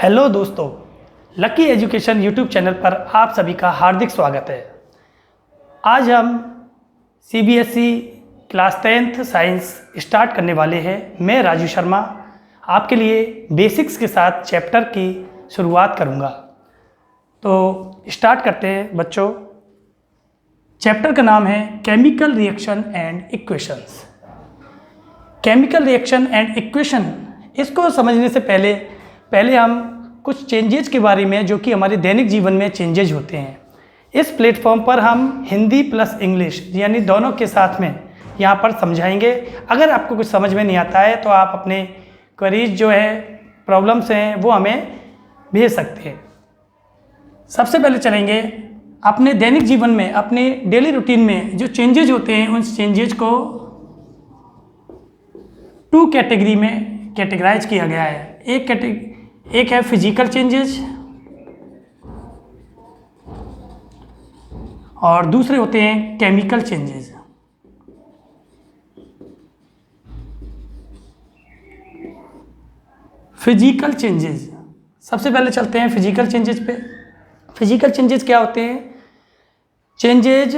Hello दोस्तों, lucky education YouTube channel पर आप सभी का हार्दिक स्वागत है। आज हम CBSE class 10th science start करने वाले हैं। मैं राजू शर्मा आपके लिए बेसिक्स के साथ चैप्टर की शुरुआत करूंगा। तो स्टार्ट करते हैं बच्चों। चैप्टर का नाम है chemical reaction and equations. Chemical reaction and equation, इसको समझने से पहले हम कुछ चेंजेज के बारे में, जो कि हमारे दैनिक जीवन में चेंजेज होते हैं, इस प्लेटफॉर्म पर हम हिंदी प्लस इंग्लिश यानी दोनों के साथ में यहाँ पर समझाएंगे। अगर आपको कुछ समझ में नहीं आता है तो आप अपने क्वेरीज जो है, प्रॉब्लम्स हैं, वो हमें भेज सकते हैं। सबसे पहले चलेंगे अपने दैनिक जीवन में, अपने डेली रूटीन में जो चेंजेज होते हैं, उन चेंजेज को 2 कैटेगरी में कैटेगराइज किया गया है। एक है फिजिकल चेंजेज और दूसरे होते हैं केमिकल चेंजेज। फिजिकल चेंजेज, सबसे पहले चलते हैं फिजिकल चेंजेज पे। फिजिकल चेंजेज क्या होते हैं? Changes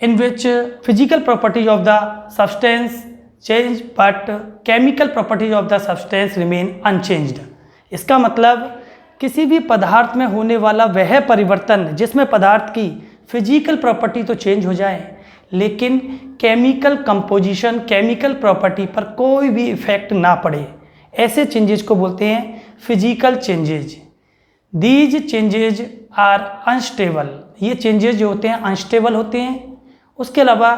in which physical properties of the substance change but chemical properties of the substance remain unchanged. इसका मतलब किसी भी पदार्थ में होने वाला वह परिवर्तन जिसमें पदार्थ की फिजिकल प्रॉपर्टी तो चेंज हो जाए, लेकिन केमिकल कंपोजिशन, केमिकल प्रॉपर्टी पर कोई भी इफेक्ट ना पड़े, ऐसे चेंजेस को बोलते हैं physical changes. These changes are unstable. ये चेंजेस जो होते हैं अनस्टेबल होते हैं। उसके अलावा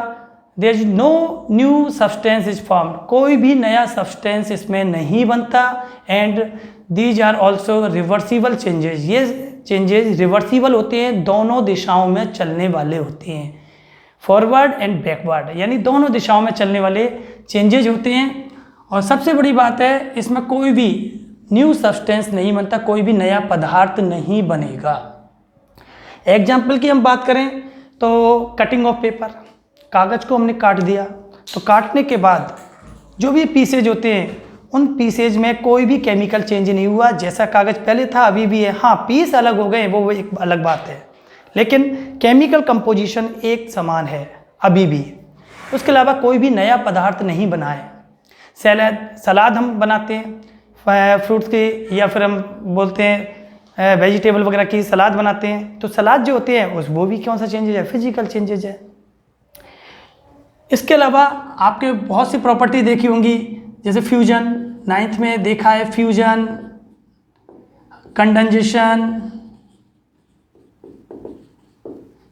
there is no new substance is formed, कोई भी नया सब्सटेंस इसमें नहीं बनता। And these are also reversible changes. ये चेंजेस रिवर्सिबल होते हैं, दोनों दिशाओं में चलने वाले होते हैं, फॉरवर्ड एंड बैकवर्ड, यानी दोनों दिशाओं में चलने वाले चेंजेज होते हैं। और सबसे बड़ी बात है, इसमें कोई भी न्यू सब्सटेंस नहीं बनता, कोई भी नया पदार्थ नहीं बनेगा। एग्जाम्पल की हम बात करें तो कटिंग ऑफ पेपर, कागज़ को हमने काट दिया, तो काटने के बाद जो भी पीसेज होते हैं, उन पीसेज में कोई भी केमिकल चेंज नहीं हुआ। जैसा कागज़ पहले था अभी भी है। हाँ, पीस अलग हो गए, वो एक अलग बात है, लेकिन केमिकल कंपोजिशन एक समान है अभी भी। उसके अलावा कोई भी नया पदार्थ नहीं बना है। सलाद हम बनाते हैं फ्रूट्स की, या फिर हम बोलते हैं वेजिटेबल वगैरह की सलाद बनाते हैं, तो सलाद जो होते हैं वो भी कौन सा चेंजेज है? फिजिकल चेंजेज है। इसके अलावा आपके बहुत सी प्रॉपर्टी देखी होंगी, जैसे फ्यूजन, 9th में देखा है fusion, condensation,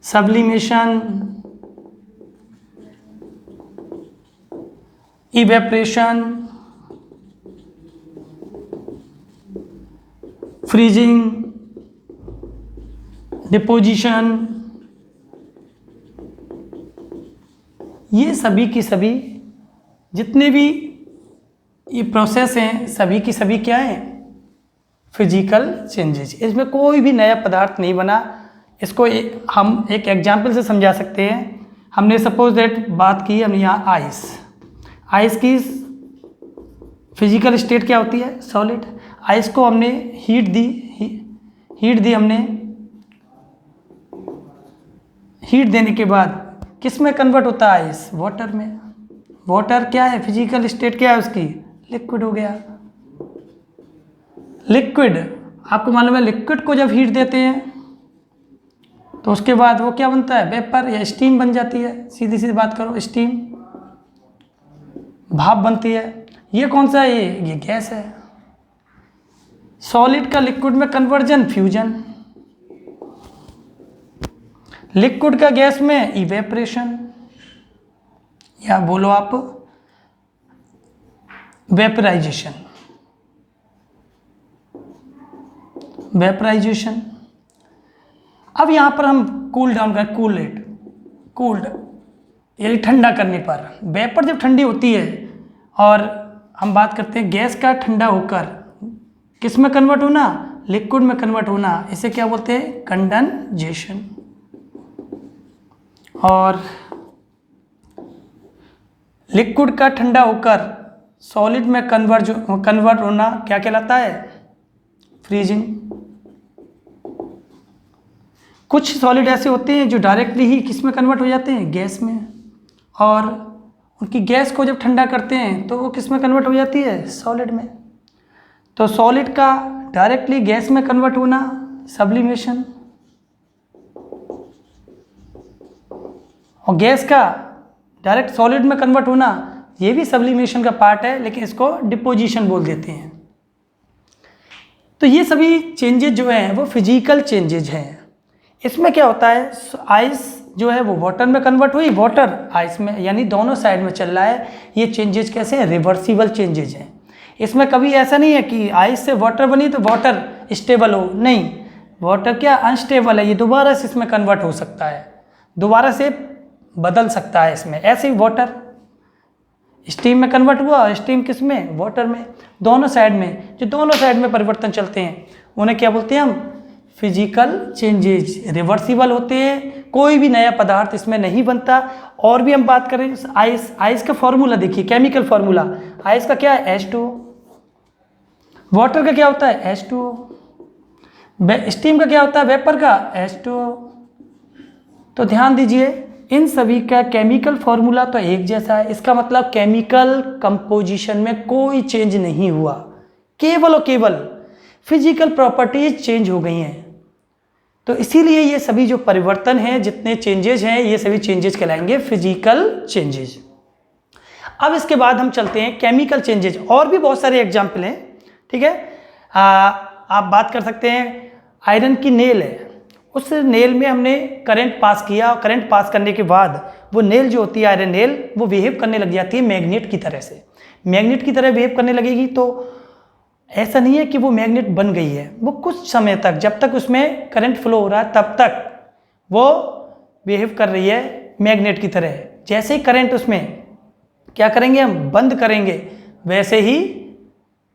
sublimation, evaporation, freezing, deposition. ये सभी की सभी जितने भी ये प्रोसेस हैं, सभी की सभी क्या हैं? Physical changes. इसमें कोई भी नया पदार्थ नहीं बना। इसको हम एक एग्जाम्पल से समझा सकते हैं। हमने सपोज दैट बात की, हमने यहाँ आइस की फिजिकल स्टेट क्या होती है? सॉलिड। आइस को हमने हीट दी हमने। हीट देने के बाद किस में कन्वर्ट होता है आइस? वाटर में। वाटर क्या है? फिजिकल स्टेट क्या है उसकी? लिक्विड हो गया। लिक्विड, आपको मालूम है लिक्विड को जब हीट देते हैं तो उसके बाद वो क्या बनता है? वेपर या स्टीम बन जाती है। सीधी सीधी बात करो, स्टीम, भाप बनती है। ये कौन सा है? ये गैस है। सॉलिड का लिक्विड में कन्वर्जन, फ्यूजन। लिक्विड का गैस में इवेपरेशन, या बोलो आप वेपराइजेशन। अब यहां पर हम कूल डाउन करें, कूल्ड यानी ठंडा करने पर, वेपर जब ठंडी होती है, और हम बात करते हैं गैस का ठंडा होकर किस में कन्वर्ट होना? लिक्विड में कन्वर्ट होना, इसे क्या बोलते हैं? कंडेंसेशन। और लिक्विड का ठंडा होकर सॉलिड में कन्वर्ट होना क्या कहलाता है? फ्रीजिंग। कुछ सॉलिड ऐसे होते हैं जो डायरेक्टली ही किस में कन्वर्ट हो जाते हैं, गैस में, और उनकी गैस को जब ठंडा करते हैं तो वो किस में कन्वर्ट हो जाती है, सॉलिड में। तो सॉलिड का डायरेक्टली गैस में कन्वर्ट होना सब्लिमेशन, और गैस का डायरेक्ट सॉलिड में कन्वर्ट होना ये भी सब्लिमेशन का पार्ट है, लेकिन इसको डिपोजिशन बोल देते हैं। तो ये सभी चेंजेज जो हैं वो फिजिकल चेंजेज हैं। इसमें क्या होता है, आइस जो है वो वाटर में कन्वर्ट हुई, वाटर आइस में, यानी दोनों साइड में चल रहा है। ये चेंजेज कैसे हैं, रिवर्सिबल चेंजेज हैं। इसमें कभी ऐसा नहीं है कि आइस से वाटर बनी तो वाटर स्टेबल हो, नहीं, वाटर क्या अनस्टेबल है, ये दोबारा से इसमें कन्वर्ट हो सकता है, दोबारा से बदल सकता है इसमें। ऐसे ही वाटर स्टीम में कन्वर्ट हुआ, स्टीम किस में, वाटर में। दोनों साइड में, जो दोनों साइड में परिवर्तन चलते हैं उन्हें क्या बोलते हैं हम, फिजिकल चेंजेज। रिवर्सिबल होते हैं, कोई भी नया पदार्थ इसमें नहीं बनता। और भी हम बात करें आइस, आइस का फॉर्मूला देखिए, केमिकल फॉर्मूला आइस का क्या है, H2O। वाटर का क्या होता है, H2O। स्टीम का क्या होता है, वेपर का H2O। तो ध्यान दीजिए, इन सभी का केमिकल फॉर्मूला तो एक जैसा है। इसका मतलब केमिकल कंपोजिशन में कोई चेंज नहीं हुआ, केवल और केवल फिजिकल प्रॉपर्टीज चेंज हो गई हैं। तो इसीलिए ये सभी जो परिवर्तन हैं, जितने चेंजेज हैं, ये सभी चेंजेज कहलाएंगे फिजिकल चेंजेज। अब इसके बाद हम चलते हैं केमिकल चेंजेज। और भी बहुत सारे एग्जाम्पल हैं, ठीक है। आप बात कर सकते हैं, आयरन की नेल है, उस नेल में हमने करंट पास किया, और करंट पास करने के बाद वो नेल जो होती है, आयरन नेल, वो बिहेव करने लग जाती है मैग्नेट की तरह से। मैग्नेट की तरह बिहेव करने लगेगी तो ऐसा नहीं है कि वो मैग्नेट बन गई है, वो कुछ समय तक, जब तक उसमें करंट फ्लो हो रहा है तब तक वो बिहेव कर रही है मैग्नेट की तरह। जैसे ही करंट उसमें क्या करेंगे, हम बंद करेंगे, वैसे ही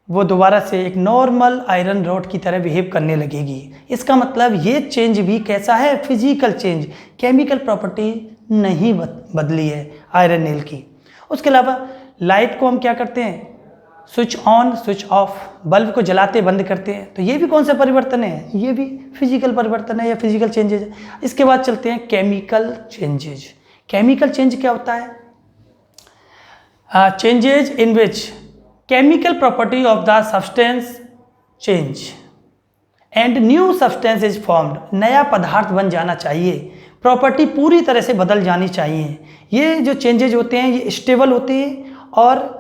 वो दोबारा से एक नॉर्मल आयरन रॉड की तरह बिहेव करने लगेगी। इसका मतलब ये चेंज भी कैसा है, फिजिकल चेंज, केमिकल प्रॉपर्टी नहीं बदली है आयरन नेल की। उसके अलावा लाइट को हम क्या करते हैं, switch on switch off, bulb को जलाते बंद करते हैं, तो ये भी कौन सा परिवर्तन है, ये भी फिजिकल परिवर्तन है या फिजिकल चेंजेज है। इसके बाद चलते हैं केमिकल चेंजेज। केमिकल चेंज क्या होता है, changes in which chemical property of the substance change and new substance is formed. नया पदार्थ बन जाना चाहिए, प्रॉपर्टी पूरी तरह से बदल जानी चाहिए। ये जो चेंजेज होते हैं ये स्टेबल होते हैं, और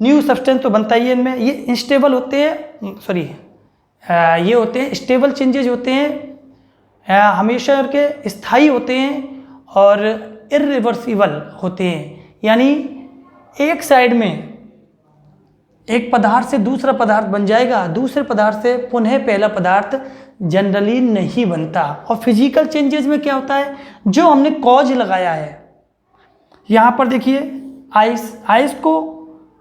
न्यू सब्सटेंस तो बनता ही है इनमें, ये इंस्टेबल होते हैं, सॉरी ये होते हैं स्टेबल चेंजेज होते हैं, हमेशा के स्थायी होते हैं, और इरिवर्सिबल होते हैं। यानी एक साइड में एक पदार्थ से दूसरा पदार्थ बन जाएगा, दूसरे पदार्थ से पुनः पहला पदार्थ जनरली नहीं बनता। और फिजिकल चेंजेस में क्या होता है, जो हमने कॉज लगाया है, यहाँ पर देखिए आइस, आइस को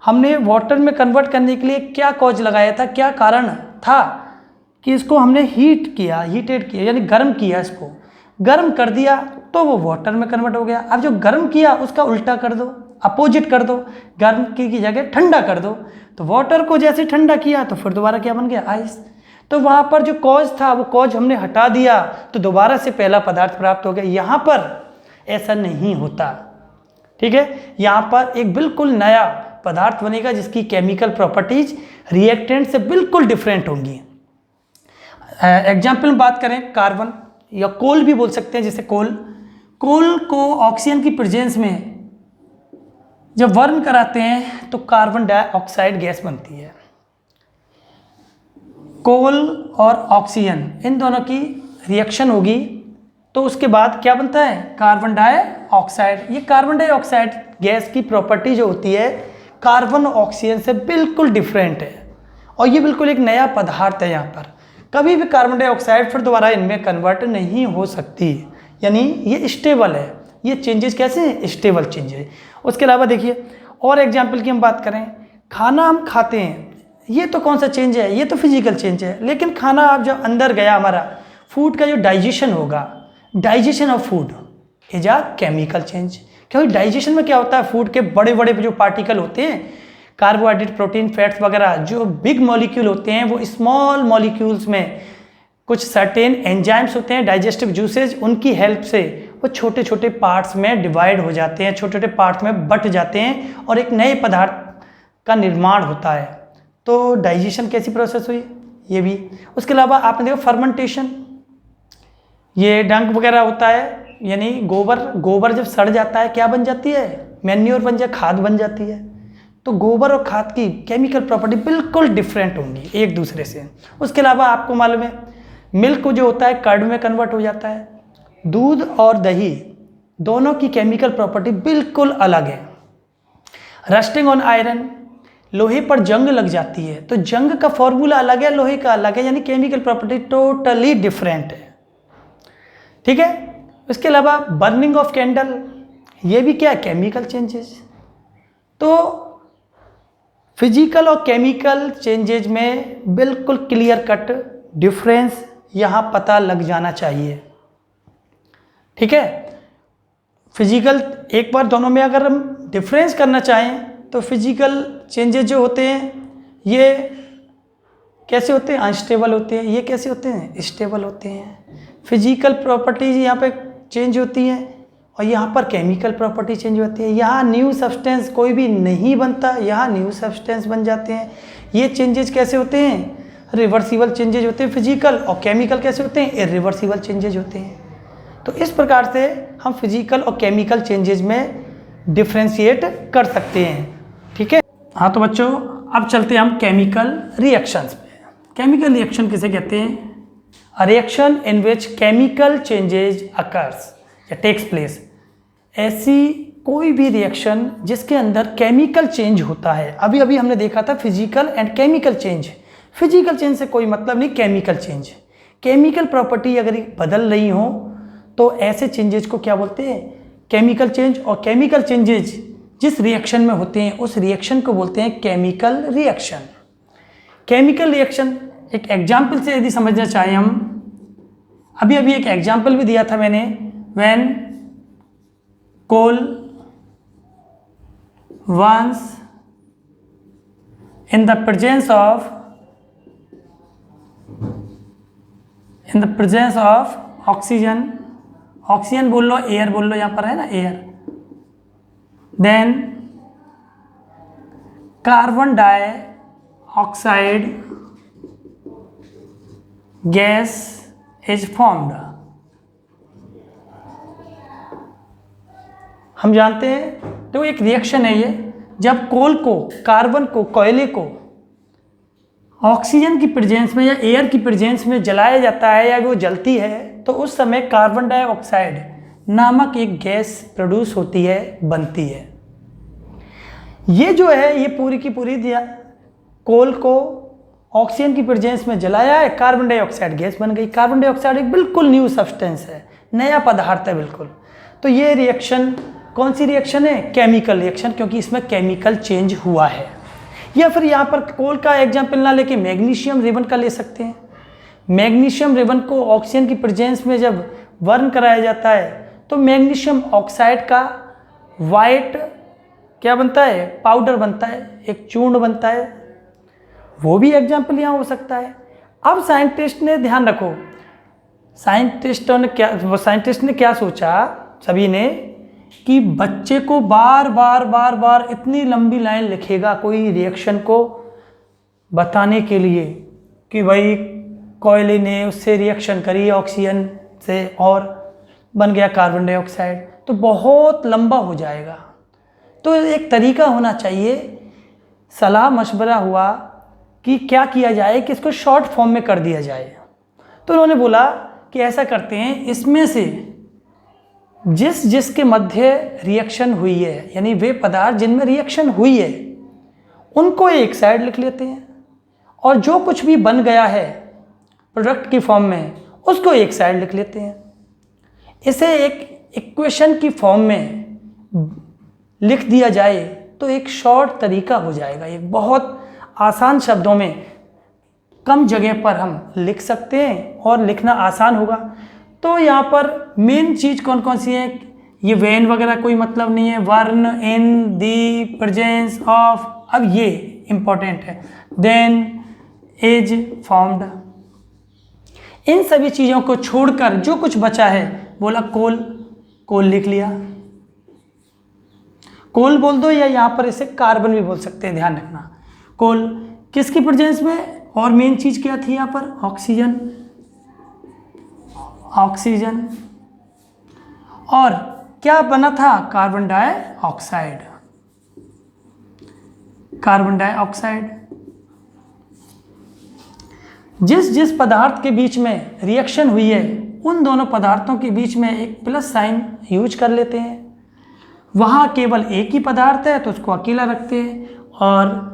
हमने वाटर में कन्वर्ट करने के लिए क्या कॉज लगाया था, क्या कारण था कि इसको हमने हीटेड किया, यानी गर्म किया, इसको गर्म कर दिया तो वो वाटर में कन्वर्ट हो गया। अब जो गर्म किया उसका उल्टा कर दो, अपोजिट कर दो, गर्म की जगह ठंडा कर दो, तो वाटर को जैसे ठंडा किया तो फिर दोबारा क्या बन गया, आइस। तो वहाँ पर जो कॉज था वो कॉज हमने हटा दिया तो दोबारा से पहला पदार्थ प्राप्त हो गया। यहाँ पर ऐसा नहीं होता, ठीक है। यहाँ पर एक बिल्कुल नया पदार्थ बनेगा जिसकी केमिकल प्रॉपर्टीज रिएक्टेंट से बिल्कुल डिफरेंट होंगी। एग्जाम्पल में बात करें, कार्बन या कोल भी बोल सकते हैं, जैसे कोल को ऑक्सीजन की प्रेजेंस में जब बर्न कराते हैं तो कार्बन डाइऑक्साइड गैस बनती है। कोल और ऑक्सीजन इन दोनों की रिएक्शन होगी तो उसके बाद क्या बनता है, कार्बन डाइऑक्साइड। ये कार्बन डाइऑक्साइड गैस की प्रॉपर्टी जो होती है कार्बन ऑक्सीजन से बिल्कुल डिफरेंट है, और ये बिल्कुल एक नया पदार्थ है। यहाँ पर कभी भी कार्बन डाइऑक्साइड फिर दोबारा इनमें कन्वर्ट नहीं हो सकती, यानी ये स्टेबल है। ये चेंजेस कैसे हैं, स्टेबल चेंजेस। उसके अलावा देखिए और एग्जाम्पल की हम बात करें, खाना हम खाते हैं, ये तो कौन सा चेंज है, ये तो फिजिकल चेंज है। लेकिन खाना आप जब अंदर गया, हमारा फूड का जो डाइजेशन होगा, digestion of food is a chemical change. क्योंकि डाइजेशन में क्या होता है, फूड के बड़े बड़े जो पार्टिकल होते हैं, कार्बोहाइड्रेट, प्रोटीन, फैट्स वगैरह जो बिग मॉलिक्यूल होते हैं वो स्मॉल मॉलिक्यूल्स में कुछ सर्टेन एंजाइम्स होते हैं, डाइजेस्टिव जूसेज, उनकी हेल्प से वो छोटे छोटे पार्ट्स में डिवाइड हो जाते हैं, छोटे छोटे पार्ट्स में बट जाते हैं और एक नए पदार्थ का निर्माण होता है। तो डाइजेशन कैसी प्रोसेस हुई, ये भी। उसके अलावा आपने देखा फर्मेंटेशन, ये डंक वगैरह होता है, यानी गोबर जब सड़ जाता है क्या बन जाती है, मैन्योर बन जाए, खाद बन जाती है। तो गोबर और खाद की केमिकल प्रॉपर्टी बिल्कुल डिफरेंट होंगी एक दूसरे से। उसके अलावा आपको मालूम है मिल्क जो होता है कर्ड में कन्वर्ट हो जाता है। दूध और दही दोनों की केमिकल प्रॉपर्टी बिल्कुल अलग है। रस्टिंग ऑन आयरन, लोहे पर जंग लग जाती है तो जंग का फॉर्मूला अलग है, लोहे का अलग है, यानी केमिकल प्रॉपर्टी टोटली डिफरेंट है। ठीक है। इसके अलावा बर्निंग ऑफ कैंडल, ये भी क्या है, केमिकल चेंजेस। तो फिजिकल और केमिकल चेंजेज में बिल्कुल क्लियर कट डिफरेंस यहाँ पता लग जाना चाहिए। ठीक है। फिजिकल, एक बार दोनों में अगर हम डिफरेंस करना चाहें तो फिजिकल चेंजेस जो होते हैं ये कैसे होते हैं, अनस्टेबल होते हैं। ये कैसे होते हैं, स्टेबल होते हैं। फिजिकल प्रॉपर्टीज यहाँ पे चेंज होती हैं और यहाँ पर केमिकल प्रॉपर्टी चेंज होती है। यहाँ न्यू सब्सटेंस कोई भी नहीं बनता, यहाँ न्यू सब्सटेंस बन जाते हैं। ये चेंजेस कैसे होते हैं, रिवर्सिबल चेंजेज होते हैं फिजिकल, और केमिकल कैसे होते हैं, इरिवर्सिबल चेंजेज होते हैं। तो इस प्रकार से हम फिजिकल और केमिकल चेंजेज में डिफ्रेंशिएट कर सकते हैं। ठीक है। हाँ तो बच्चों अब चलते हैं हम केमिकल रिएक्शंस पे। केमिकल रिएक्शन किसे कहते हैं, a reaction in which chemical changes occurs या टेक्स प्लेस। ऐसी कोई भी रिएक्शन जिसके अंदर केमिकल चेंज होता है। अभी अभी हमने देखा था physical and chemical change. Physical change से कोई मतलब नहीं, केमिकल चेंज। केमिकल प्रॉपर्टी अगर बदल रही हो तो ऐसे चेंजेज को क्या बोलते हैं, केमिकल चेंज। और केमिकल चेंजेज जिस रिएक्शन में होते हैं उस रिएक्शन को बोलते हैं केमिकल रिएक्शन। केमिकल रिएक्शन एक एग्जाम्पल से यदि समझना चाहें हम, अभी अभी एक एग्जाम्पल भी दिया था मैंने, when coal burns in the presence of oxygen बोल लो, एयर बोल लो, यहाँ पर है ना air, then carbon dioxide gas is formed. हम जानते हैं तो एक रिएक्शन है ये, जब कोल को, कार्बन को, कोयले को ऑक्सीजन की प्रेजेंस में या एयर की प्रेजेंस में जलाया जाता है या वो जलती है तो उस समय कार्बन डाइऑक्साइड नामक एक गैस प्रोड्यूस होती है, बनती है। ये जो है ये पूरी की पूरी कोल को ऑक्सीजन की प्रेजेंस में जलाया है, कार्बन डाइऑक्साइड गैस बन गई। कार्बन डाइऑक्साइड एक बिल्कुल न्यू सब्सटेंस है, नया पदार्थ है बिल्कुल। तो ये रिएक्शन कौन सी रिएक्शन है, केमिकल रिएक्शन, क्योंकि इसमें केमिकल चेंज हुआ है। या फिर यहाँ पर कोल का एग्जाम्पल ना लेके मैग्नीशियम रिबन का ले सकते हैं। मैग्नीशियम रिबन को ऑक्सीजन की प्रेजेंस में जब बर्न कराया जाता है तो मैग्नीशियम ऑक्साइड का वाइट क्या बनता है, पाउडर बनता है, एक चूर्ण बनता है। वो भी एग्जाम्पल यहाँ हो सकता है। अब साइंटिस्ट ने, ध्यान रखो, साइंटिस्ट ने क्या सोचा, सभी ने, कि बच्चे को बार बार इतनी लंबी लाइन लिखेगा कोई रिएक्शन को बताने के लिए कि भाई कोयले ने उससे रिएक्शन करी ऑक्सीजन से और बन गया कार्बन डाइऑक्साइड, तो बहुत लंबा हो जाएगा। तो एक तरीका होना चाहिए। सलाह मशवरा हुआ कि क्या किया जाए कि इसको शॉर्ट फॉर्म में कर दिया जाए। तो उन्होंने बोला कि ऐसा करते हैं, इसमें से जिसके मध्य रिएक्शन हुई है, यानी वे पदार्थ जिनमें रिएक्शन हुई है उनको एक साइड लिख लेते हैं और जो कुछ भी बन गया है प्रोडक्ट की फॉर्म में उसको एक साइड लिख लेते हैं। इसे एक इक्वेशन की फॉर्म में लिख दिया जाए तो एक शॉर्ट तरीका हो जाएगा। एक बहुत आसान शब्दों में कम जगह पर हम लिख सकते हैं और लिखना आसान होगा। तो यहाँ पर मेन चीज़ कौन कौन सी है, ये वेन वगैरह कोई मतलब नहीं है। वर्ण इन दी प्रेजेंस ऑफ अब ये इंपॉर्टेंट है, देन इज फॉर्म्ड। इन सभी चीज़ों को छोड़कर जो कुछ बचा है, बोला कोल, कोल लिख लिया, कोल बोल दो या यहाँ पर इसे कार्बन भी बोल सकते हैं, ध्यान रखना। कोल किसकी प्रेजेंस में, और मेन चीज़ क्या थी यहाँ पर, ऑक्सीजन, ऑक्सीजन, और क्या बना था, कार्बन डाइऑक्साइड, कार्बन डाइऑक्साइड। जिस जिस पदार्थ के बीच में रिएक्शन हुई है उन दोनों पदार्थों के बीच में एक प्लस साइन यूज कर लेते हैं। वहाँ केवल एक ही पदार्थ है तो उसको अकेला रखते हैं, और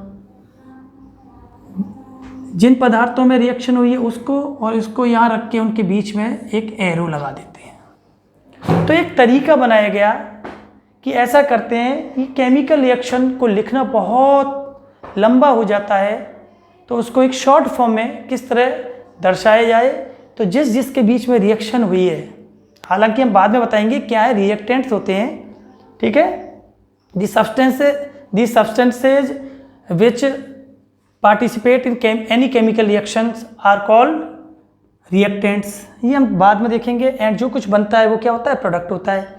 जिन पदार्थों में रिएक्शन हुई है उसको और इसको यहाँ रख के उनके बीच में एक एरो लगा देते हैं। तो एक तरीका बनाया गया कि ऐसा करते हैं कि केमिकल रिएक्शन को लिखना बहुत लंबा हो जाता है, तो उसको एक शॉर्ट फॉर्म में किस तरह दर्शाया जाए। तो जिस जिसके बीच में रिएक्शन हुई है, हालांकि हम बाद में बताएंगे क्या है, रिएक्टेंट्स होते हैं, ठीक है। The substances which participate in any chemical reactions are called reactants, ये हम बाद में देखेंगे। एंड जो कुछ बनता है वो क्या होता है, प्रोडक्ट होता है।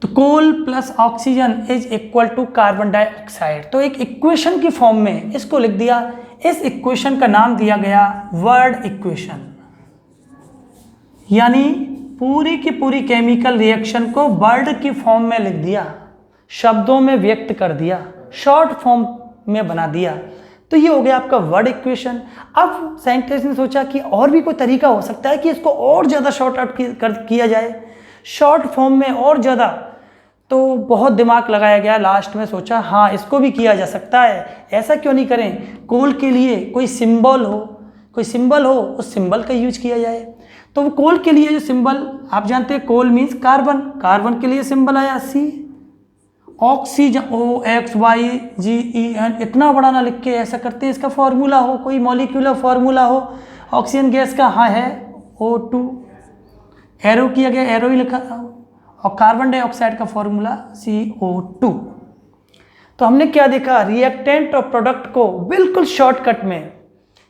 तो coal plus oxygen is equal to carbon dioxide, तो एक इक्वेशन की फॉर्म में इसको लिख दिया। इस इक्वेशन का नाम दिया गया वर्ड इक्वेशन, यानी पूरी की पूरी केमिकल रिएक्शन को वर्ड की फॉर्म में लिख दिया, शब्दों में व्यक्त कर दिया, शॉर्ट फॉर्म में बना दिया। तो ये हो गया आपका वर्ड इक्वेशन। अब साइंटिस्ट ने सोचा कि और भी कोई तरीका हो सकता है कि इसको और ज़्यादा शॉर्ट आउट किया जाए, शॉर्ट फॉर्म में और ज़्यादा। तो बहुत दिमाग लगाया गया, लास्ट में सोचा हाँ इसको भी किया जा सकता है, ऐसा क्यों नहीं करें, कोल के लिए कोई सिंबल हो, उस सिंबल का यूज किया जाए। तो वो कोल के लिए जो सिंबल आप जानते हैं, कोल मीन्स कार्बन, कार्बन के लिए सिंबल आया C। ऑक्सीजन OXYGEN, इतना बड़ा ना लिख के ऐसा करते हैं, इसका फॉर्मूला हो, कोई मॉलिक्यूलर फॉर्मूला हो। ऑक्सीजन गैस का हाँ है O2, एरो किया गया, एरो ही लिखा, और कार्बन डाइऑक्साइड का फॉर्मूला CO2। तो हमने क्या देखा, रिएक्टेंट और प्रोडक्ट को बिल्कुल शॉर्टकट में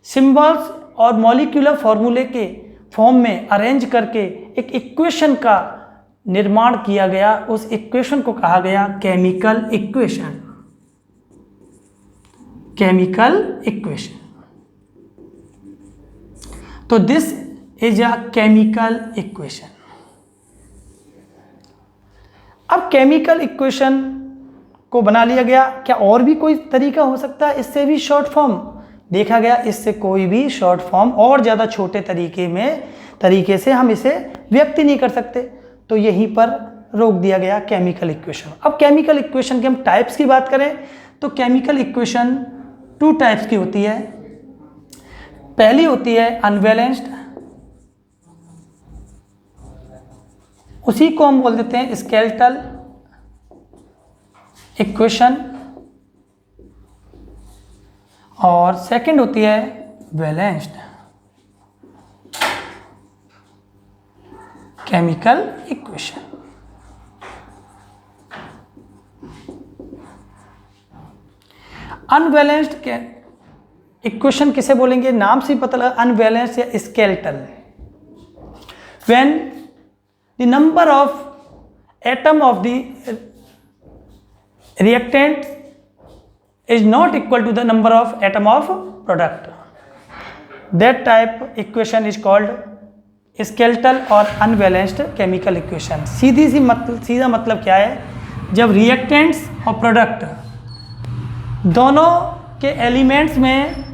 सिंबल्स और मॉलिक्यूलर फॉर्मूले के फॉर्म में अरेंज करके एक इक्वेशन का निर्माण किया गया। उस इक्वेशन को कहा गया केमिकल इक्वेशन, केमिकल इक्वेशन। तो this is a chemical equation. अब केमिकल इक्वेशन को बना लिया गया, क्या और भी कोई तरीका हो सकता है इससे भी शॉर्ट फॉर्म? देखा गया इससे कोई भी शॉर्ट फॉर्म और ज़्यादा छोटे तरीके से हम इसे व्यक्त नहीं कर सकते, तो यहीं पर रोक दिया गया केमिकल इक्वेशन। अब केमिकल इक्वेशन के हम टाइप्स की बात करें तो केमिकल इक्वेशन 2 टाइप्स की होती है। पहली होती है अनबैलेंस्ड, उसी को हम बोल देते हैं स्केलेटल इक्वेशन, और सेकंड होती है balanced chemical equation. Unbalanced equation किसे बोलेंगे, नाम से ही पता लगा, अनबैलेंस्ड या skeletal. When the number of atom of the reactant is not equal to the number of atom of product, that type equation is called skeletal और unbalanced chemical equation। सीधा मतलब क्या है, जब reactants और product दोनों के एलिमेंट्स में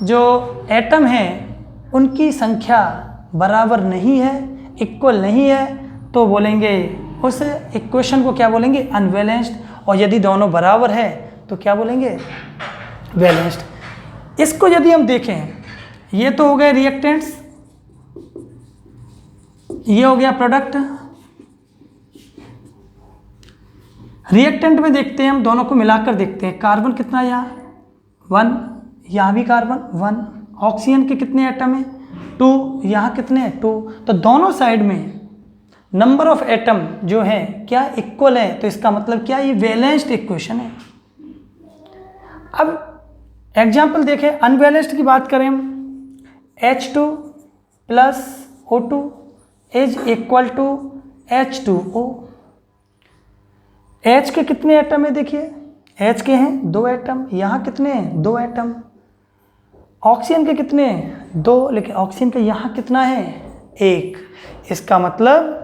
जो एटम हैं उनकी संख्या बराबर नहीं है, इक्वल नहीं है, तो बोलेंगे उस इक्वेशन को क्या बोलेंगे, अनबैलेंस्ड। और यदि दोनों बराबर है तो क्या बोलेंगे, बैलेंस्ड। इसको यदि हम देखें, ये तो हो गए रिएक्टेंट्स, ये हो गया प्रोडक्ट। रिएक्टेंट में देखते हैं हम, दोनों को मिलाकर देखते हैं, कार्बन कितना है यहाँ 1, यहाँ भी कार्बन 1, ऑक्सीजन के कितने एटम हैं 2, यहाँ कितने हैं 2, तो दोनों साइड में नंबर ऑफ एटम जो है क्या इक्वल है, तो इसका मतलब क्या, ये बैलेंस्ड इक्वेशन है। अब एग्जाम्पल देखें, अनबैलेंस्ड की बात करें हम, H2 plus O2 is equal to H2O। H के कितने एटम है देखिए, H के हैं 2 एटम, यहाँ कितने हैं 2 एटम। ऑक्सीजन के कितने हैं 2, लेकिन ऑक्सीजन का यहाँ कितना है 1। इसका मतलब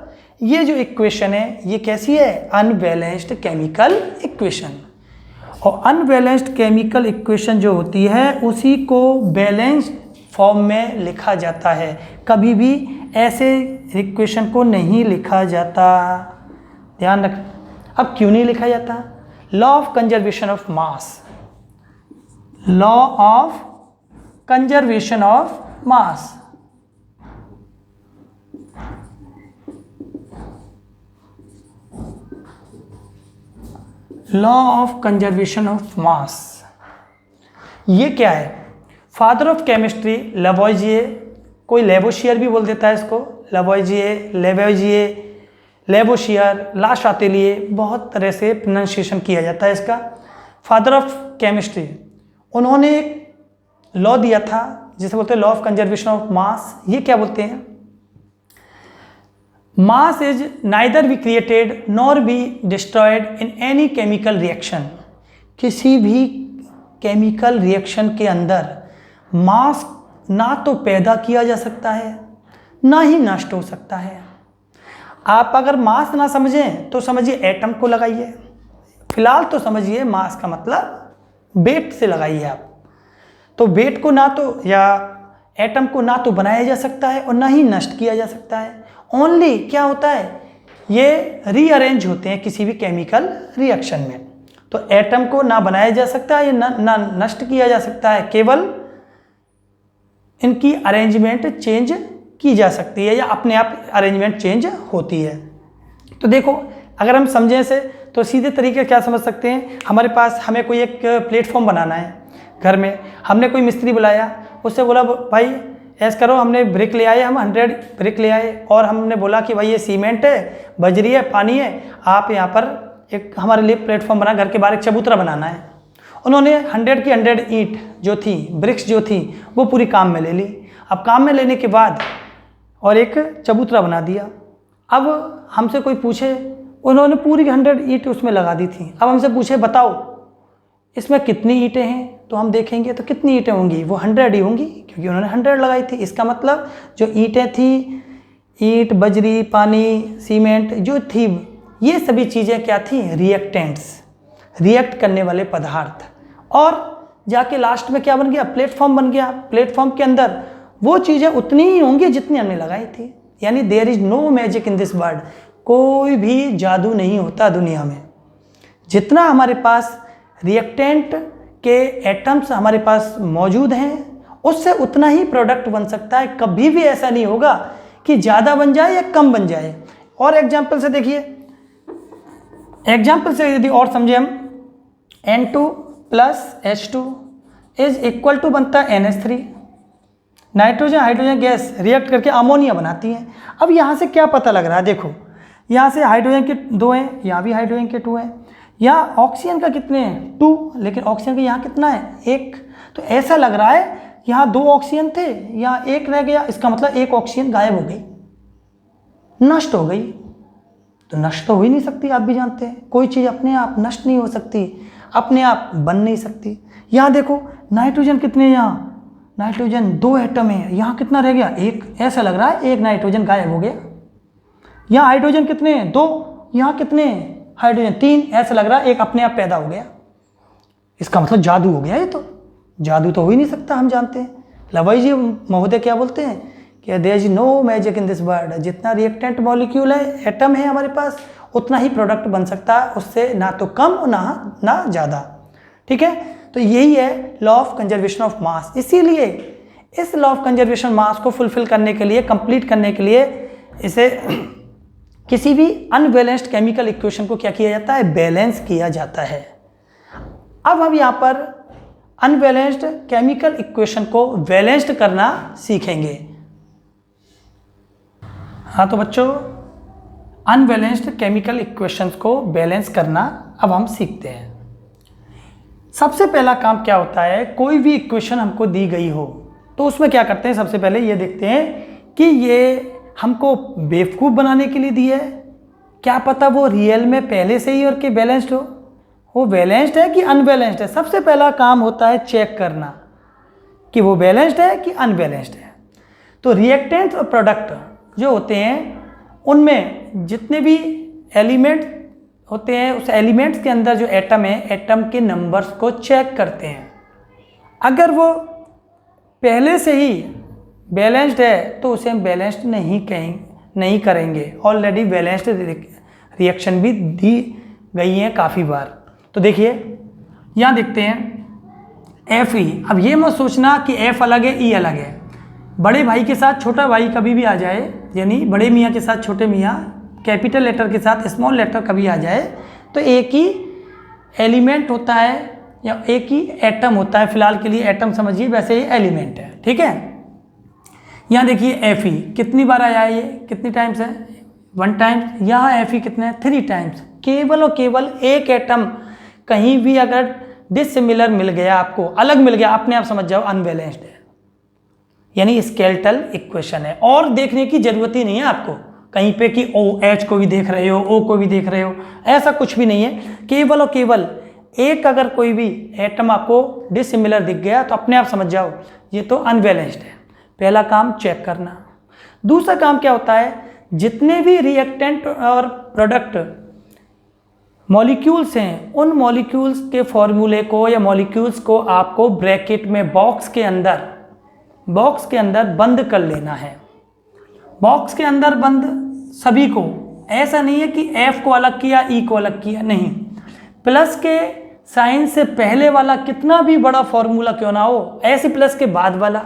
ये जो इक्वेशन है ये कैसी है, अनबैलेंस्ड केमिकल इक्वेशन। और अनबैलेंस्ड केमिकल इक्वेशन जो होती है उसी को बैलेंस्ड फॉर्म में लिखा जाता है, कभी भी ऐसे इक्वेशन को नहीं लिखा जाता, ध्यान रख। अब क्यों नहीं लिखा जाता, law of conservation of mass, law of conservation of mass. Law of conservation of mass ये क्या है, फादर ऑफ केमिस्ट्री लवॉइजिए, कोई लेवोशियर भी बोल देता है इसको, लेवोइजिए, लेवोशियर, ला शातेलिए, बहुत तरह से प्रोनाउंसिएशन किया जाता है इसका। फादर ऑफ केमिस्ट्री, उन्होंने एक लॉ दिया था जिसे बोलते हैं law of conservation of mass. ये क्या बोलते हैं, mass is neither be created nor be destroyed in any chemical reaction. किसी भी केमिकल रिएक्शन के अंदर मास ना तो पैदा किया जा सकता है ना ही नष्ट हो सकता है। आप अगर मास ना समझें तो समझिए एटम को लगाइए, फिलहाल तो समझिए मास का मतलब वेट से लगाइए आप। तो वेट को ना तो या एटम को ना तो बनाया जा सकता है और ना ही नष्ट किया जा सकता है। ओनली क्या होता है, ये रीअरेंज होते हैं किसी भी केमिकल रिएक्शन में। तो एटम को ना बनाया जा सकता है या ना नष्ट किया जा सकता है, केवल इनकी अरेंजमेंट चेंज की जा सकती है या अपने आप अरेंजमेंट चेंज होती है। तो देखो अगर हम समझें इसे तो सीधे तरीके क्या समझ सकते हैं, हमारे पास हमें कोई एक प्लेटफॉर्म बनाना है घर में, हमने कोई मिस्त्री बुलाया, उससे बोला भाई ऐसा करो, हमने ब्रिक ले आए, हम 100 ब्रिक ले आए और हमने बोला कि भाई ये सीमेंट है, बजरी है, पानी है, आप यहाँ पर एक हमारे लिए प्लेटफॉर्म बना, घर के बाहर एक चबूतरा बनाना है। उन्होंने 100 की 100 ईंट जो थी, ब्रिक्स जो थी, वो पूरी काम में ले ली। अब काम में लेने के बाद और एक चबूतरा बना दिया। अब हमसे कोई पूछे, उन्होंने पूरी 100 ईंट उसमें लगा दी थी, अब हमसे पूछे बताओ इसमें कितनी ईंटें हैं, तो हम देखेंगे तो कितनी ईंटें होंगी, वो 100 ही होंगी क्योंकि उन्होंने 100 लगाई थी। इसका मतलब जो ईंटें थी, ईंट, बजरी, पानी, सीमेंट जो थी, ये सभी चीज़ें क्या थी, रिएक्टेंट्स, रिएक्ट करने वाले पदार्थ। और जाके लास्ट में क्या बन गया, प्लेटफॉर्म बन गया। प्लेटफॉर्म के अंदर वो चीज़ें उतनी ही होंगी जितनी हमने लगाई थी। यानी there is no magic in this world, कोई भी जादू नहीं होता दुनिया में। जितना हमारे पास रिएक्टेंट के एटम्स हमारे पास मौजूद हैं, उससे उतना ही प्रोडक्ट बन सकता है। कभी भी ऐसा नहीं होगा कि ज़्यादा बन जाए या कम बन जाए। और एग्जाम्पल से देखिए, एग्जाम्पल से यदि और समझे हम, N2 plus H2 is equal to बनता है NH3। Nitrogen hydrogen gas react करके अमोनिया बनाती हैं। अब यहाँ से क्या पता लग रहा है, देखो यहाँ से हाइड्रोजन के 2 हैं, यहाँ भी हाइड्रोजन के 2 हैं, यहाँ ऑक्सीजन का कितने हैं 2, लेकिन ऑक्सीजन का यहाँ कितना है 1। तो ऐसा लग रहा है यहाँ 2 ऑक्सीजन थे, यहाँ 1 रह गया, इसका मतलब 1 ऑक्सीजन गायब हो गई, नष्ट हो गई। तो नष्ट तो हो ही नहीं सकती, आप भी जानते हैं कोई चीज़ अपने आप नष्ट नहीं हो सकती, अपने आप बन नहीं सकती। यहाँ देखो नाइट्रोजन कितने, यहाँ नाइट्रोजन 2 एटम है, यहाँ कितना रह गया 1, ऐसा लग रहा है 1 नाइट्रोजन गायब हो गया। यहाँ हाइड्रोजन कितने हैं 2, यहाँ कितने हाइड्रोजन 3, ऐसा लग रहा है 1 अपने आप पैदा हो गया। इसका मतलब जादू हो गया। ये तो जादू तो हो ही नहीं सकता, हम जानते हैं। लवाइजी महोदय क्या बोलते हैं कि there is no magic in this world, जितना रिएक्टेंट मॉलिक्यूल है, एटम है हमारे पास, उतना ही प्रोडक्ट बन सकता है, उससे ना तो कम और ना ज़्यादा। ठीक है, तो यही है law of conservation of mass. इसीलिए इस लॉ ऑफ कंजर्वेशन मास को फुलफिल करने के लिए, कंप्लीट करने के लिए, इसे किसी भी अनबैलेंस्ड केमिकल इक्वेशन को क्या किया जाता है, बैलेंस किया जाता है। अब हम यहाँ पर अनबैलेंस्ड केमिकल इक्वेशन को बैलेंस्ड करना सीखेंगे। हाँ तो बच्चों, अनबैलेंस्ड केमिकल इक्वेशंस को बैलेंस करना अब हम सीखते हैं। सबसे पहला काम क्या होता है, कोई भी इक्वेशन हमको दी गई हो तो उसमें क्या करते हैं, सबसे पहले ये देखते हैं कि ये हमको बेवकूफ़ बनाने के लिए दी है, क्या पता वो रियल में पहले से ही और कि बैलेंस्ड हो, वो बैलेंस्ड है कि अनबैलेंस्ड है। सबसे पहला काम होता है चेक करना कि वो बैलेंस्ड है कि अनबैलेंस्ड है। तो रिएक्टेंट और प्रोडक्ट जो होते हैं उनमें जितने भी एलिमेंट होते हैं उस एलिमेंट्स के अंदर जो एटम है, एटम के नंबर्स को चेक करते हैं। अगर वो पहले से ही बैलेंस्ड है तो उसे हम बैलेंस्ड नहीं करेंगे। ऑलरेडी बैलेंस्ड रिएक्शन भी दी गई हैं काफ़ी बार। तो देखिए यहाँ देखते हैं एफ ई। अब ये मत सोचना कि एफ अलग है ई अलग है। बड़े भाई के साथ छोटा भाई कभी भी आ जाए, यानी बड़े मियाँ के साथ छोटे मियाँ, कैपिटल लेटर के साथ स्मॉल लेटर कभी आ जाए तो एक ही एलिमेंट होता है या एक ही एटम होता है। फिलहाल के लिए एटम समझिए, वैसे ये एलिमेंट है, ठीक है। यहाँ देखिए एफ ई कितनी बार आया है, ये कितनी टाइम्स है, 1 टाइम्स। यहाँ एफ ई कितना है, 3 टाइम्स। केवल और केवल एक एटम कहीं भी अगर डिसिमिलर मिल गया, आपको अलग मिल गया, अपने आप समझ जाओ अनबैलेंस्ड है, यानी स्केलेटल इक्वेशन है। और देखने की जरूरत ही नहीं है आपको कहीं पे कि ओ एच को भी देख रहे हो, ओ को भी देख रहे हो, ऐसा कुछ भी नहीं है। केवल और केवल एक अगर कोई भी एटम आपको डिसिमिलर दिख गया तो अपने आप समझ जाओ ये तो अनबैलेंस्ड है। पहला काम चेक करना। दूसरा काम क्या होता है, जितने भी रिएक्टेंट और प्रोडक्ट मॉलिक्यूल्स हैं उन मॉलिक्यूल्स के फॉर्मूले को या मॉलिक्यूल्स को आपको ब्रैकेट में बॉक्स के अंदर बंद कर लेना है। बॉक्स के अंदर बंद सभी को, ऐसा नहीं है कि एफ को अलग किया ई को अलग किया, नहीं। प्लस के साइन से पहले वाला कितना भी बड़ा फॉर्मूला क्यों ना हो, ऐसे प्लस के बाद वाला,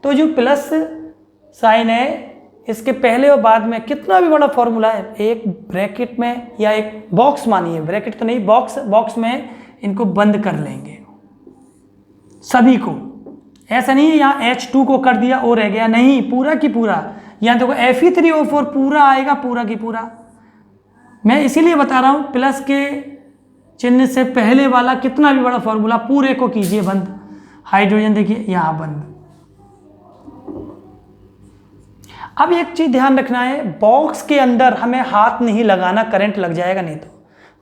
तो जो प्लस साइन है इसके पहले और बाद में कितना भी बड़ा फॉर्मूला है, एक ब्रैकेट में या एक बॉक्स, मानिए ब्रैकेट तो नहीं, बॉक्स में इनको बंद कर लेंगे सभी को। ऐसा नहीं है यहाँ H2 को कर दिया और रह गया, नहीं, पूरा की पूरा। यहाँ देखो Fe3O4 पूरा आएगा, पूरा की पूरा। मैं इसीलिए बता रहा हूँ प्लस के चिन्ह से पहले वाला कितना भी बड़ा फॉर्मूला पूरे को कीजिए बंद। हाइड्रोजन देखिए यहाँ बंद। अब एक चीज ध्यान रखना है, बॉक्स के अंदर हमें हाथ नहीं लगाना, करंट लग जाएगा नहीं तो।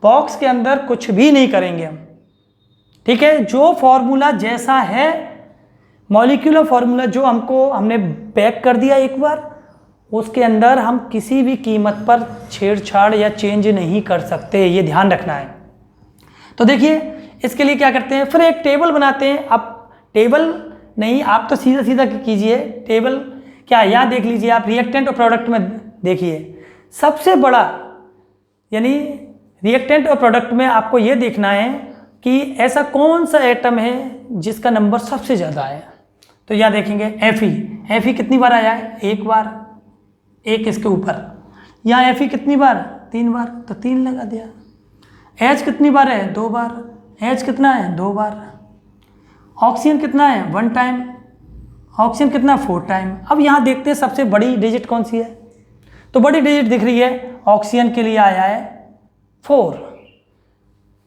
बॉक्स के अंदर कुछ भी नहीं करेंगे हम, ठीक है। जो फॉर्मूला जैसा है, मॉलिक्यूलर फॉर्मूला जो हमने पैक कर दिया एक बार, उसके अंदर हम किसी भी कीमत पर छेड़छाड़ या चेंज नहीं कर सकते, ये ध्यान रखना है। तो देखिए इसके लिए क्या करते हैं, फिर एक टेबल बनाते हैं। अब टेबल नहीं, आप तो सीधा सीधा कीजिए। टेबल क्या, यहाँ देख लीजिए आप, रिएक्टेंट और प्रोडक्ट में देखिए सबसे बड़ा, यानी रिएक्टेंट और प्रोडक्ट में आपको ये देखना है कि ऐसा कौन सा एटम है जिसका नंबर सबसे ज़्यादा है। तो यहाँ देखेंगे एफ ई कितनी बार आया है, 1 बार, 1 इसके ऊपर। यहाँ एफ ई कितनी बार, 3 बार, तो 3 लगा दिया। एच कितनी बार है, 2 बार। एच कितना है, 2 बार। ऑक्सीजन कितना है, 1 टाइम। ऑक्सीजन कितना, 4 टाइम। अब यहाँ देखते हैं सबसे बड़ी डिजिट कौन सी है, तो बड़ी डिजिट दिख रही है, ऑक्सीजन के लिए आया है 4।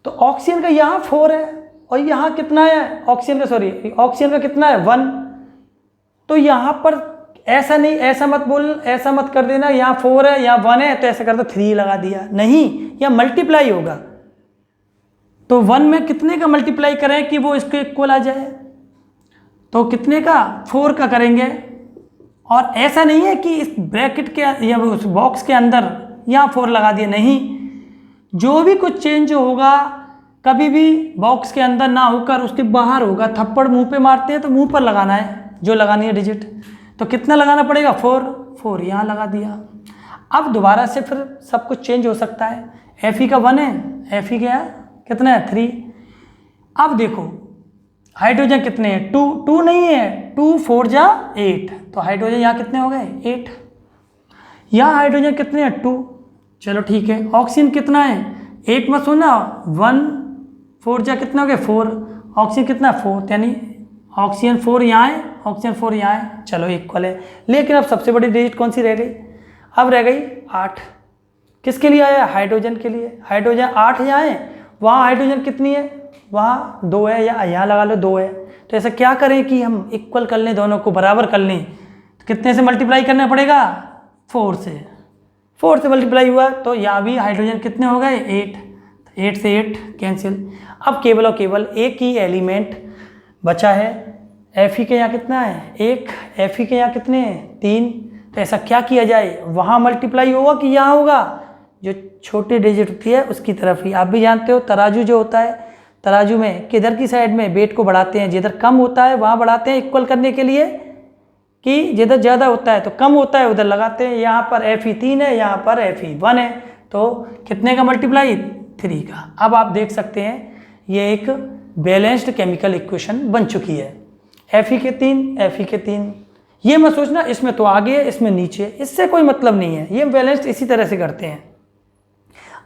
तो ऑक्सीजन का यहाँ 4 है और यहाँ कितना है ऑक्सीजन का कितना है, 1। तो यहाँ पर ऐसा नहीं, ऐसा मत कर देना यहाँ 4 है यहाँ 1 है तो ऐसा कर दो 3 लगा दिया, नहीं, यहाँ मल्टीप्लाई होगा। तो 1 में कितने का मल्टीप्लाई करें कि वो इसके इक्वल आ जाए, तो कितने का, 4 का करेंगे। और ऐसा नहीं है कि इस ब्रैकेट के या उस बॉक्स के अंदर यहाँ 4 लगा दिया, नहीं, जो भी कुछ चेंज होगा कभी भी बॉक्स के अंदर ना होकर उसके बाहर होगा। थप्पड़ मुंह पे मारते हैं तो मुंह पर लगाना है जो लगानी है डिजिट, तो कितना लगाना पड़ेगा, 4 यहाँ लगा दिया। अब दोबारा से फिर सब कुछ चेंज हो सकता है। एफ ई का 1 है, एफ ई का कितना है, 3। अब देखो हाइड्रोजन कितने हैं, 2 नहीं है, 2 4 जा 8, तो हाइड्रोजन यहाँ कितने हो गए, 8। यहाँ हाइड्रोजन कितने हैं, 2, चलो ठीक है। ऑक्सीजन कितना है, 8 मत सुनना, 1 4 जा कितना हो गया, 4। ऑक्सीजन कितना, 4, यानी ऑक्सीजन 4 यहाँ है, ऑक्सीजन 4 यहाँ है, चलो इक्वल है। लेकिन अब सबसे बड़ी डिजिट कौन सी रह गई, अब रह गई 8। किसके लिए आया, हाइड्रोजन के लिए। हाइड्रोजन 8 यहाँ है, वहाँ हाइड्रोजन कितनी है, वहाँ 2 है या यहाँ लगा लो 2 है। तो ऐसा क्या करें कि हम इक्वल कर लें, दोनों को बराबर कर लें। तो कितने से मल्टीप्लाई करना पड़ेगा? 4 से। 4 से मल्टीप्लाई हुआ तो यहाँ भी हाइड्रोजन कितने हो गए? 8। 8 से 8 कैंसिल। अब केवल और केवल एक ही एलिमेंट बचा है। Fe के यहाँ कितना है? 1। Fe के यहाँ कितने हैं? 3। तो ऐसा क्या किया जाए, वहाँ मल्टीप्लाई होगा कि यहाँ होगा? जो छोटी डिजिट होती है उसकी तरफ ही। आप भी जानते हो तराजू जो होता है, तराजू में किधर की साइड में वेट को बढ़ाते हैं? जिधर कम होता है वहाँ बढ़ाते हैं इक्वल करने के लिए, कि जिधर ज़्यादा होता है तो कम होता है उधर लगाते हैं। यहाँ पर Fe 3 है, यहाँ पर Fe 1 है, तो कितने का मल्टीप्लाई? 3 का। अब आप देख सकते हैं ये एक बैलेंस्ड केमिकल इक्वेशन बन चुकी है। Fe के 3, Fe के 3। ये मत सोचना इसमें तो आगे है इसमें नीचे, इससे कोई मतलब नहीं है। ये बैलेंस्ड इसी तरह से करते हैं।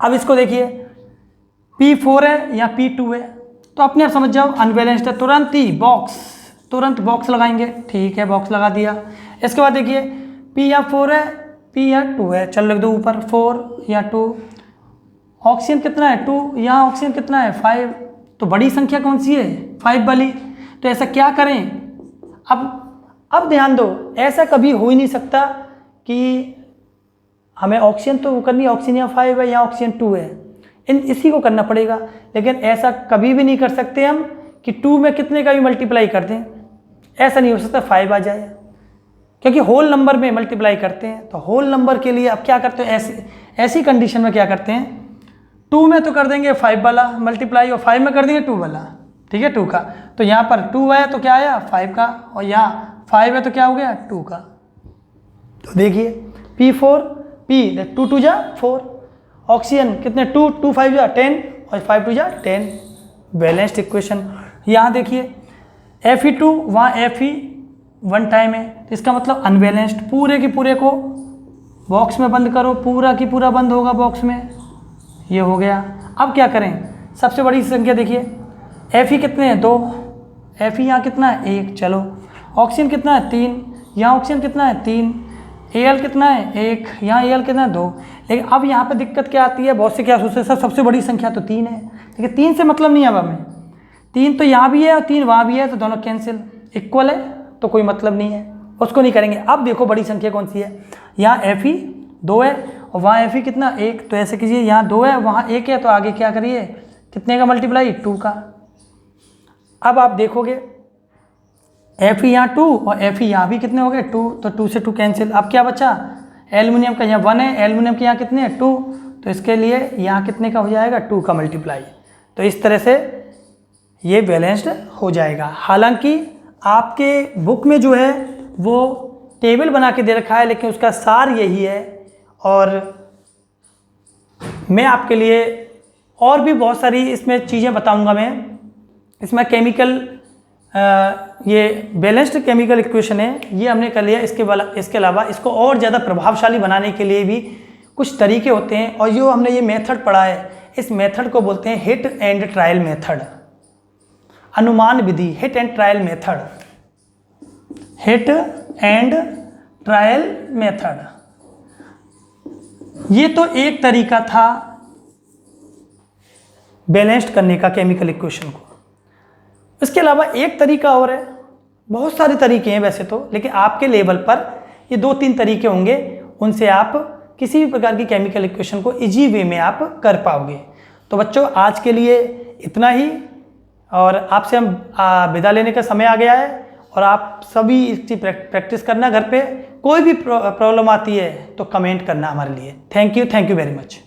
अब इसको देखिए, P4 है या P2 है, तो अपने आप समझ जाओ अनबैलेंस्ड है। तुरंत बॉक्स लगाएंगे। ठीक है, बॉक्स लगा दिया। इसके बाद देखिए P या 4 है, P या 2 है, चल लिख दो ऊपर 4 या 2। ऑक्सीजन कितना है? 2। यहाँ ऑक्सीजन कितना है? 5। तो बड़ी संख्या कौन सी है? 5 वाली। तो ऐसा क्या करें? अब ध्यान दो, ऐसा कभी हो ही नहीं सकता कि हमें ऑक्सीजन तो करनी है, ऑक्सीजन यहाँ 5 है, यहाँ ऑक्सीजन 2 है, इसी को करना पड़ेगा। लेकिन ऐसा कभी भी नहीं कर सकते हम कि 2 में कितने का भी मल्टीप्लाई कर दें। ऐसा नहीं हो सकता 5 आ जाए, क्योंकि होल नंबर में मल्टीप्लाई करते हैं। तो होल नंबर के लिए अब क्या करते हैं, ऐसी कंडीशन में क्या करते हैं, 2 में तो कर देंगे 5 वाला मल्टीप्लाई, और 5 में कर देंगे 2 वाला। ठीक है, 2 का। तो यहाँ पर 2 है तो क्या आया? 5 का, और यहाँ 5 है तो क्या हो गया? 2 का। तो देखिए P4, P 2 2 जा 4, ऑक्सीजन कितने? 2 2 5 जा 10, और 5 2 जा 10। Balanced equation. यहाँ देखिए Fe2, वहाँ Fe 1 टाइम है, तो इसका मतलब अनबैलेंस्ड। पूरे के पूरे को बॉक्स में बंद करो, पूरा की पूरा बंद होगा बॉक्स में। ये हो गया। अब क्या करें? सबसे बड़ी संख्या देखिए, Fe कितने हैं? 2। Fe यहाँ कितना है? 1। चलो, ऑक्सीजन कितना है? 3। यहाँ ऑक्सीजन कितना है? 3। Al कितना है? 1। यहाँ Al कितना है? 2। लेकिन अब यहाँ पे दिक्कत क्या आती है, बहुत से क्या सोचते हैं सर सबसे बड़ी संख्या तो 3 है। देखिए 3 से मतलब नहीं है अब हमें, 3 तो यहाँ भी है और 3 वहाँ भी है, तो दोनों कैंसिल। इक्वल है तो कोई मतलब नहीं है, उसको नहीं करेंगे। अब देखो बड़ी संख्या कौन सी है, यहाँ Fe 2 है और वहाँ Fe कितना? 1। तो ऐसे कीजिए, यहाँ 2 है वहाँ 1 है, तो आगे क्या करिए? कितने का मल्टीप्लाई? 2 का। अब आप देखोगे Fe यहाँ 2 और Fe यहाँ भी कितने हो गए? 2। तो 2 से 2 कैंसिल। अब क्या बचा? एल्युमिनियम का यहाँ 1 है, एल्युमिनियम के यहाँ कितने हैं? 2। तो इसके लिए यहाँ कितने का हो जाएगा? 2 का मल्टीप्लाई। तो इस तरह से ये बैलेंस्ड हो जाएगा। हालांकि आपके बुक में जो है वो टेबल बना के दे रखा है, लेकिन उसका सार यही है। और मैं आपके लिए और भी बहुत सारी इसमें चीज़ें बताऊंगा। मैं इसमें केमिकल ये बैलेंस्ड केमिकल इक्वेशन है, ये हमने कर लिया। इसके अलावा इसको और ज़्यादा प्रभावशाली बनाने के लिए भी कुछ तरीके होते हैं, और जो हमने ये मेथड पढ़ा है, इस मेथड को बोलते हैं हिट एंड ट्रायल मेथड, अनुमान विधि, hit and trial method, hit and trial method. ये तो एक तरीका था बैलेंस्ड करने का केमिकल इक्वेशन को। इसके अलावा एक तरीका और है, बहुत सारे तरीके हैं वैसे तो, लेकिन आपके लेवल पर ये 2-3 तरीके होंगे, उनसे आप किसी भी प्रकार की केमिकल इक्वेशन को इजी वे में आप कर पाओगे। तो बच्चों आज के लिए इतना ही, और आपसे हम विदा लेने का समय आ गया है। और आप सभी इसकी प्रैक्टिस करना घर पे। कोई भी प्रॉब्लम आती है तो कमेंट करना हमारे लिए। Thank you very much.